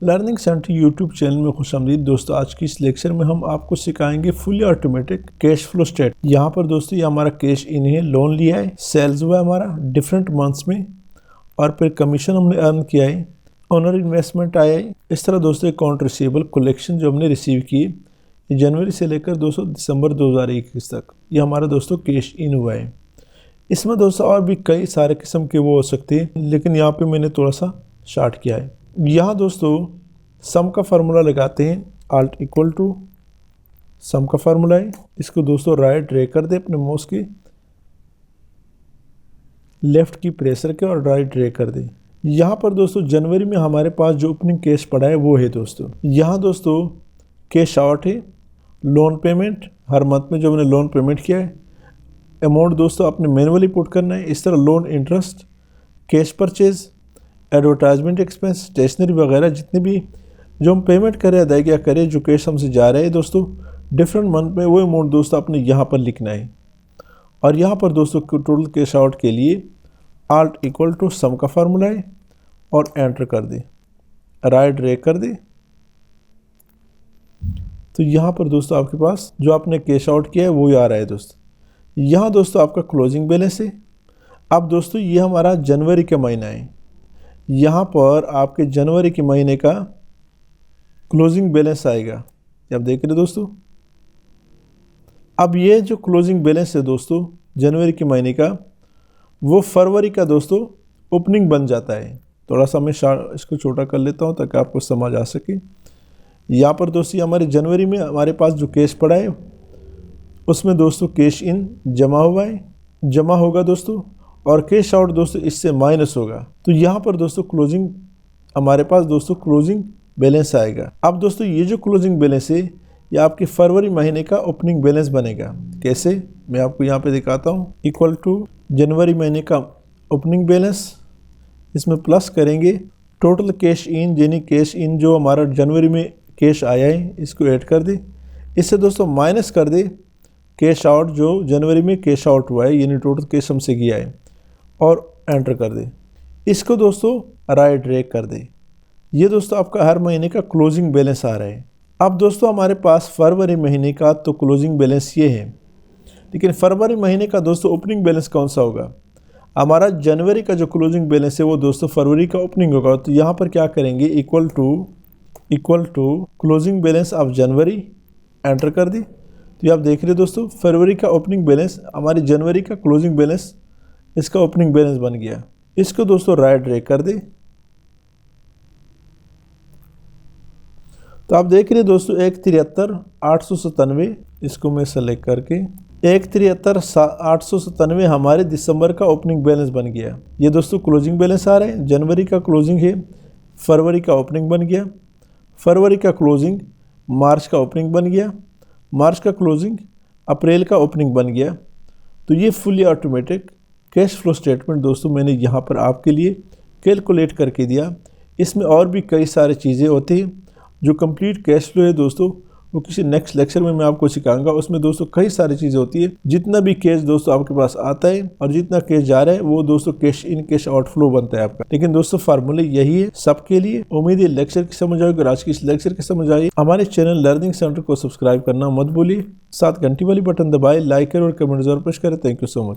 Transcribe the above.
Learning centre YouTube channel में खुशामदीद दोस्तों। आज की इस लेक्चर में हम आपको सिखाएंगे fully automatic cash flow state. यहाँ पर दोस्तों ये हमारा कैश इन है, लोन लिया है, सेल्स हुआ है हमारा डिफरेंट मंथ्स में, और फिर कमीशन हमने अर्न किया है, ऑनर इन्वेस्टमेंट आया है। इस तरह दोस्तों अकाउंट रिसीवेबल कलेक्शन जो हमने रिसीव की जनवरी से लेकर दोस्तों दिसंबर 2021 तक, ये हमारा दोस्तों कैश इन हुआ है। इसमें दोस्तों और भी कई सारे किस्म के वो हो सकते हैं, लेकिन यहाँ पे मैंने थोड़ा सा शार्ट किया है। यहाँ दोस्तों सम का फार्मूला लगाते हैं, आल्ट इक्वल टू सम का फार्मूला है। इसको दोस्तों राइट ड्रैग कर दे अपने माउस की लेफ्ट की प्रेशर के और राइट ड्रैग कर दे। यहाँ पर दोस्तों जनवरी में हमारे पास जो ओपनिंग कैश पड़ा है वो है दोस्तों। यहाँ दोस्तों कैश आउट है, लोन पेमेंट हर मंथ में जो हमने लोन पेमेंट किया है, अमाउंट दोस्तों आपने मैनुअली पुट करना है। इस तरह loan interest, cash purchase, advertisement expense, stationery वगैरह जितने भी जो हम पेमेंट करें, अदायगियाँ करें, जो कैश हमसे जा रहे हैं दोस्तों डिफरेंट मंथ में, वो अमाउंट दोस्तों आपने यहाँ पर लिखना है। और यहाँ पर दोस्तों टोटल कैश आउट के लिए आल्ट इक्वल टू सम का फार्मूला है और एंटर कर दे, राइट ड्रैग कर दे। तो यहाँ पर दोस्तों आपके पास जो आपने कैश आउट किया है वो आ रहा है दोस्तों। यहाँ दोस्तों आपका क्लोजिंग बैलेंस है। अब दोस्तों ये हमारा जनवरी का महीना है, यहाँ पर आपके जनवरी के महीने का क्लोजिंग बैलेंस आएगा, आप देख रहे दोस्तों। अब ये जो क्लोजिंग बैलेंस है दोस्तों जनवरी के महीने का, वो फरवरी का दोस्तों ओपनिंग बन जाता है। थोड़ा सा मैं इसको छोटा कर लेता हूँ ताकि आपको समझ आ सके। यहाँ पर दोस्तों हमारे जनवरी में हमारे पास जो कैश पड़ा है उसमें दोस्तों कैश इन जमा हुआ है, जमा होगा दोस्तों, और कैश आउट दोस्तों इससे माइनस होगा। तो यहाँ पर दोस्तों क्लोजिंग हमारे पास दोस्तों क्लोजिंग बैलेंस आएगा। अब दोस्तों ये जो क्लोजिंग बैलेंस है ये आपके फरवरी महीने का ओपनिंग बैलेंस बनेगा। कैसे, मैं आपको यहाँ पे दिखाता हूँ। इक्वल टू जनवरी महीने का ओपनिंग बैलेंस, इसमें प्लस करेंगे टोटल कैश इन, यानी कैश इन जो हमारा जनवरी में कैश आया है इसको ऐड कर दे। इससे दोस्तों माइनस कर दे कैश आउट जो जनवरी में कैश आउट हुआ है, यानी टोटल कैश हमसे गया है, और एंटर कर दे। इसको दोस्तों राइट ड्रैग कर दे। ये दोस्तों आपका हर महीने का क्लोजिंग बैलेंस आ रहा है। अब दोस्तों हमारे पास फरवरी महीने का तो क्लोजिंग बैलेंस ये है, लेकिन फरवरी महीने का दोस्तों ओपनिंग बैलेंस कौन सा होगा? हमारा जनवरी का जो क्लोजिंग बैलेंस है वो दोस्तों फरवरी का ओपनिंग होगा। तो यहाँ पर क्या करेंगे, equal to closing balance of जनवरी, एंटर कर दी। तो ये आप देख रहे दोस्तों फरवरी का ओपनिंग बैलेंस हमारी जनवरी का क्लोजिंग बैलेंस, इसका ओपनिंग बैलेंस बन गया। इसको दोस्तों राइट ड्रैग कर दे। तो आप देख रहे दोस्तों 1,73,897, इसको मैं सेलेक्ट करके 1,73,897 हमारे दिसंबर का ओपनिंग बैलेंस बन गया। ये दोस्तों क्लोजिंग बैलेंस आ रहे हैं। जनवरी का क्लोजिंग है, फरवरी का ओपनिंग बन गया, फरवरी का क्लोजिंग मार्च का ओपनिंग बन गया, मार्च का क्लोजिंग अप्रैल का ओपनिंग बन गया। तो ये fully automatic cash flow statement दोस्तों मैंने यहाँ पर आपके लिए कैलकुलेट करके दिया। इसमें और भी कई सारी चीज़ें होती हैं। जो कंप्लीट कैश फ्लो है दोस्तों वो किसी नेक्स्ट लेक्चर में मैं आपको सिखाऊंगा। उसमें दोस्तों कई सारी चीज़ें होती है। जितना भी कैश दोस्तों आपके पास आता है और जितना कैश जा रहा है वो दोस्तों cash in cash out flow बनता है आपका। लेकिन दोस्तों फार्मूले यही है सबके लिए। उम्मीद है लेक्चर की समझ आएगी। आज की इस लेक्चर की समझ आई। हमारे चैनल लर्निंग सेंटर को सब्सक्राइब करना मत भूलिए, साथ घंटी वाली बटन दबाए, लाइक करें और कमेंट जरूर पेश करें। Thank you so much.